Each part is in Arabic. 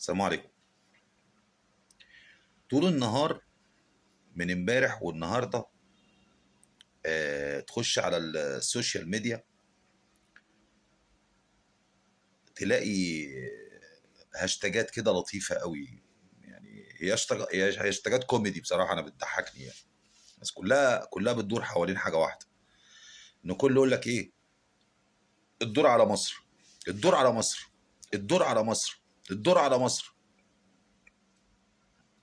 السلام عليكم. طول النهار من امبارح والنهارده تخش على السوشيال ميديا تلاقي هاشتاجات كده لطيفة قوي. يعني هي هاشتاجات كوميدي بصراحة، انا بتضحكني يعني. بس كلها بتدور حوالين حاجة واحدة، ان كله يقول لك ايه: الدور على مصر، الدور على مصر، الدور على مصر، الدور على مصر.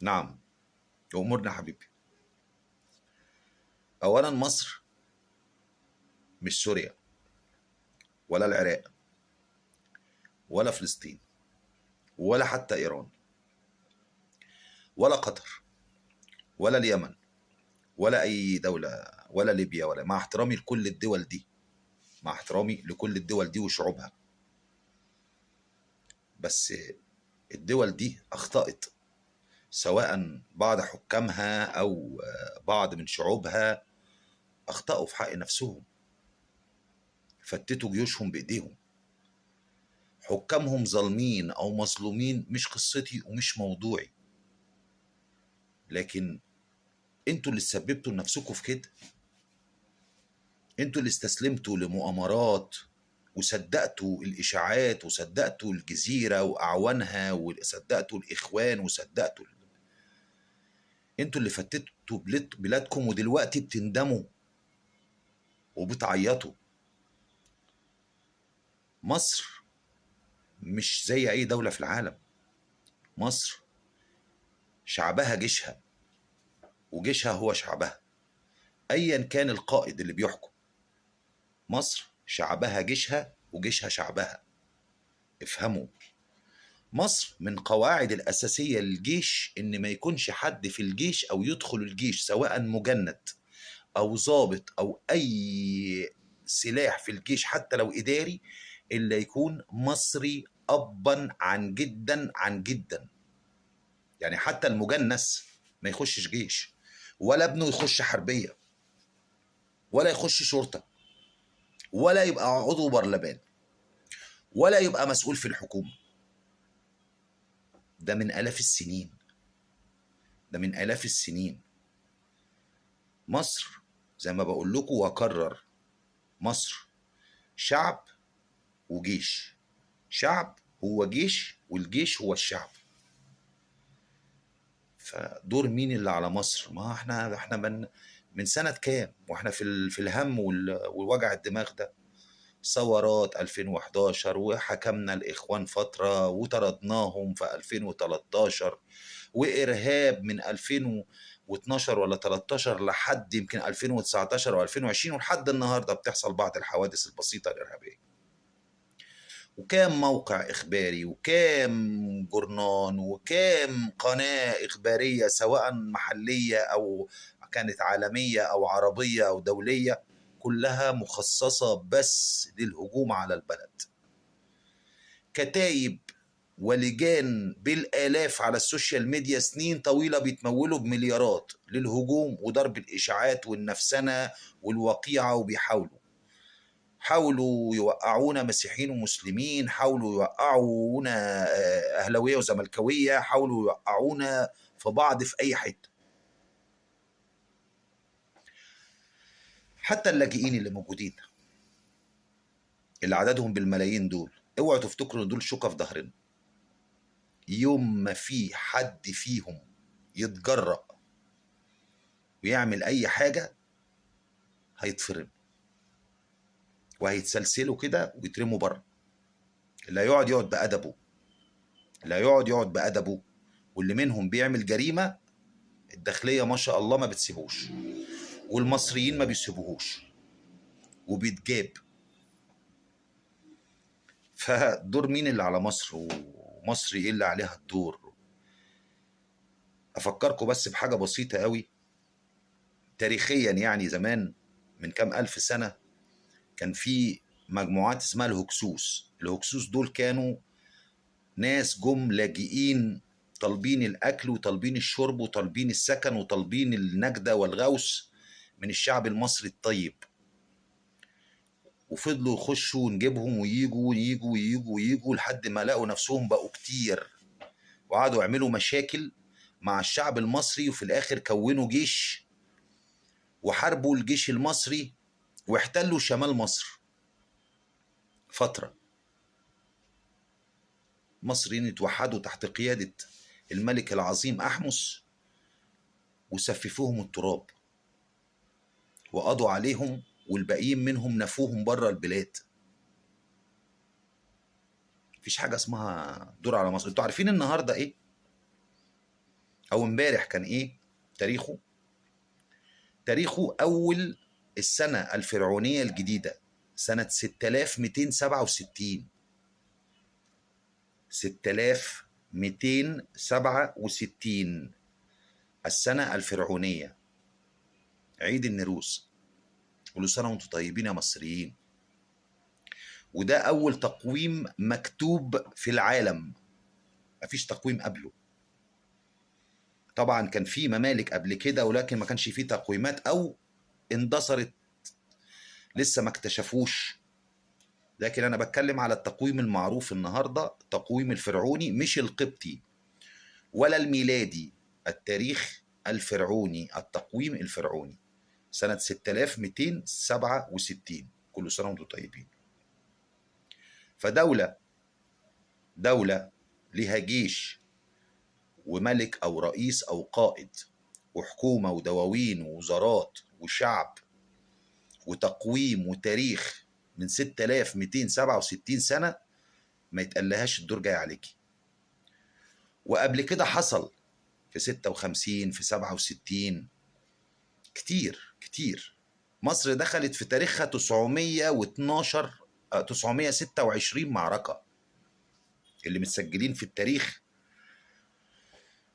نعم، امورنا يا حبيبي. اولا مصر مش سوريا ولا العراق ولا فلسطين ولا حتى ايران ولا قطر ولا اليمن ولا اي دوله ولا ليبيا، ولا، مع احترامي لكل الدول دي، مع احترامي لكل الدول دي وشعوبها. بس الدول دي اخطأت، سواء بعض حكامها او بعض من شعوبها اخطأوا في حق نفسهم، فتتوا جيوشهم بايديهم. حكامهم ظالمين او مظلومين مش قصتي ومش موضوعي، لكن انتوا اللي سببتوا لنفسكم في كده. انتوا اللي استسلمتوا لمؤامرات وصدقتوا الاشاعات وصدقتوا الجزيره واعوانها وصدقتوا الاخوان وصدقتوا انتوا اللي فتتوا بلادكم، ودلوقتي بتندموا وبتعيطوا. مصر مش زي اي دوله في العالم. مصر شعبها جيشها، وجيشها هو شعبها، ايا كان القائد اللي بيحكم. مصر شعبها جيشها وجيشها شعبها. افهموا. مصر من قواعد الأساسية للجيش إن ما يكونش حد في الجيش أو يدخل الجيش، سواء مجند أو ضابط أو أي سلاح في الجيش حتى لو إداري، إلا يكون مصري أبا عن جدا عن جدا. يعني حتى المجنس ما يخشش جيش، ولا ابنه يخش حربية، ولا يخش شرطة، ولا يبقى عضو برلمان، ولا يبقى مسؤول في الحكومة. ده من آلاف السنين، ده من آلاف السنين. مصر زي ما بقول لكم واكرر: مصر شعب وجيش. شعب هو جيش، والجيش هو الشعب. فدور مين اللي على مصر؟ ما احنا من سنة كام واحنا في الهم والوجع الدماغ ده. ثورات 2011، وحكمنا الإخوان فترة وطردناهم في 2013، وإرهاب من 2012 ولا 13 لحد يمكن 2019 و2020، ولحد النهاردة بتحصل بعض الحوادث البسيطة الإرهابية. وكام موقع إخباري وكام جورنان وكام قناة إخبارية، سواء محلية أو كانت عالمية أو عربية أو دولية، كلها مخصصة بس للهجوم على البلد. كتايب ولجان بالآلاف على السوشيال ميديا سنين طويلة بيتمولوا بمليارات للهجوم وضرب الإشاعات والنفسنة والوقيعة، حاولوا يوقعونا مسيحيين ومسلمين، حاولوا يوقعونا أهلوية وزملكاوية، حاولوا يوقعونا في بعض في أي حتة. حتى اللاجئين اللي موجودين، اللي عددهم بالملايين دول، اوعوا تفتكروا ان دول شوكة في ظهرنا. يوم ما في حد فيهم يتجرأ ويعمل اي حاجة هيتفرم وهيتسلسلوا كده ويترموا بره. اللي هيقعد يقعد بأدبه، اللي هيقعد يقعد بأدبه. واللي منهم بيعمل جريمة، الداخلية ما شاء الله ما بتسيبوش، والمصريين ما بيسيبوهوش، وبيتجاب. فدور مين اللي على مصر؟ ومصر ايه اللي عليها الدور؟ افكركم بس بحاجة بسيطة قوي. تاريخيا يعني زمان، من كام ألف سنة، كان في مجموعات اسمها الهكسوس. الهكسوس دول كانوا ناس جم لاجئين، طالبين الأكل وطالبين الشرب وطالبين السكن وطالبين النجدة والغوث من الشعب المصري الطيب. وفضلوا يخشوا ونجيبهم ويجوا ويجوا ويجوا ويجوا لحد ما لقوا نفسهم بقوا كتير، وقعدوا يعملوا مشاكل مع الشعب المصري، وفي الآخر كونوا جيش وحاربوا الجيش المصري واحتلوا شمال مصر فترة. المصريين اتوحدوا تحت قيادة الملك العظيم أحمس وسففوهم التراب وقضوا عليهم، والباقيين منهم نفوهم بره البلاد. مفيش حاجة اسمها دور على مصر. انتوا عارفين النهاردة ايه او امبارح كان ايه تاريخه؟ تاريخه اول السنة الفرعونية الجديدة سنة 6267. 6267 السنة الفرعونية، عيد النروز. كل سنة وانتم طيبين يا مصريين. وده أول تقويم مكتوب في العالم، مفيش تقويم قبله. طبعا كان في ممالك قبل كده ولكن ما كانش فيه تقويمات أو اندثرت لسه ما اكتشفوش. لكن أنا بتكلم على التقويم المعروف النهاردة، التقويم الفرعوني مش القبطي ولا الميلادي، التاريخ الفرعوني، التقويم الفرعوني سنة 6267. كل سنة وانتم طيبين. فدولة لها جيش وملك أو رئيس أو قائد وحكومة ودواوين ووزارات وشعب وتقويم وتاريخ من 6267 سنة، ما يتقلهاش الدور جاي عليكي. وقبل كده حصل في 56 في 67 كتير. مصر دخلت في تاريخها 926 معركة اللي متسجلين في التاريخ.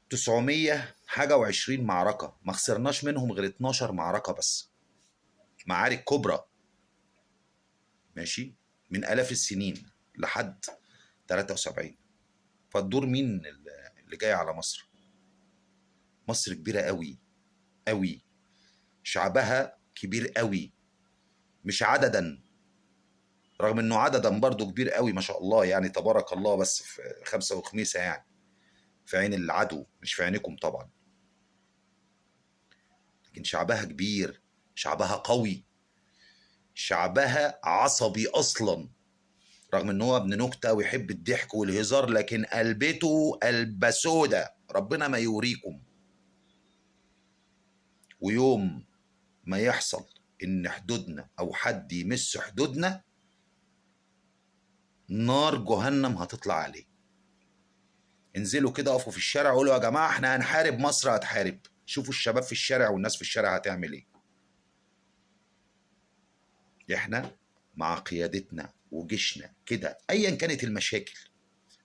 920 معركة، ما خسرناش منهم غير 12 معركة بس، معارك كبرى ماشي من آلاف السنين لحد 73. فالدور مين اللي جاي على مصر؟ مصر كبيرة قوي قوي، شعبها كبير قوي، مش عددا، رغم انه عددا برضو كبير قوي ما شاء الله يعني تبارك الله، بس في خمسة وخميسة يعني في عين العدو مش في عينكم طبعا. لكن شعبها كبير، شعبها قوي، شعبها عصبي اصلا، رغم ان هو ابن نكته ويحب الضحك والهزار، لكن قلبته قلبه سودا، ربنا ما يوريكم. ويوم ما يحصل ان حدودنا او حد يمس حدودنا، نار جهنم هتطلع عليه. انزلوا كده اقفوا في الشارع قولوا يا جماعه احنا هنحارب مصر، هتحارب. شوفوا الشباب في الشارع والناس في الشارع هتعمل ايه. احنا مع قيادتنا وجيشنا كده، ايا كانت المشاكل،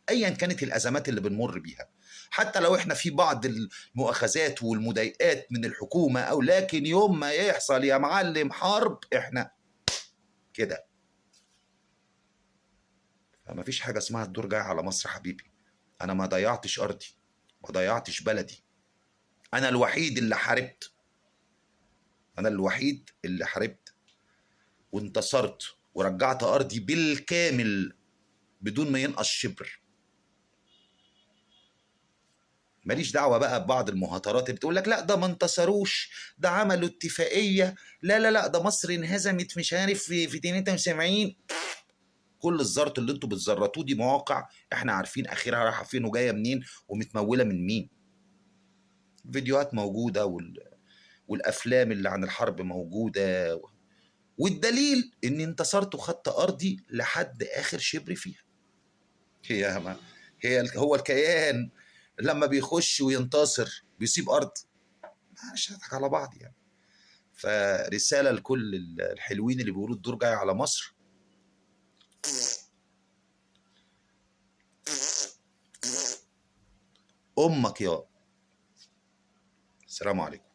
ايا كانت الازمات اللي بنمر بيها، حتى لو احنا في بعض المؤاخذات والمضايقات من الحكومه، او لكن يوم ما يحصل يا معلم حرب احنا كده. فما فيش حاجه اسمها الدور جاي على مصر حبيبي. انا ما ضيعتش ارضي، ما ضيعتش بلدي. انا الوحيد اللي حاربت، انا الوحيد اللي حاربت وانتصرت ورجعت ارضي بالكامل بدون ما ينقص شبر. ماليش دعوه بقى ببعض المهاترات اللي بتقول لك لا ده ما انتصروش، ده عملوا اتفاقيه، لا ده مصر انهزمت مش عارف في 72. كل الزرط اللي انتوا بتزرطوه دي مواقع احنا عارفين اخرها رايحه فين وجايه منين ومتموله من مين. فيديوهات موجوده والافلام اللي عن الحرب موجوده، والدليل اني انتصرت وخدت ارضي لحد اخر شبر فيها. هو الكيان لما بيخش وينتصر بيسيب ارض؟ مش هنضحك على بعض يعني. فرساله لكل الحلوين اللي بيقولوا الدور جاي على مصر، امك يا. السلام عليكم.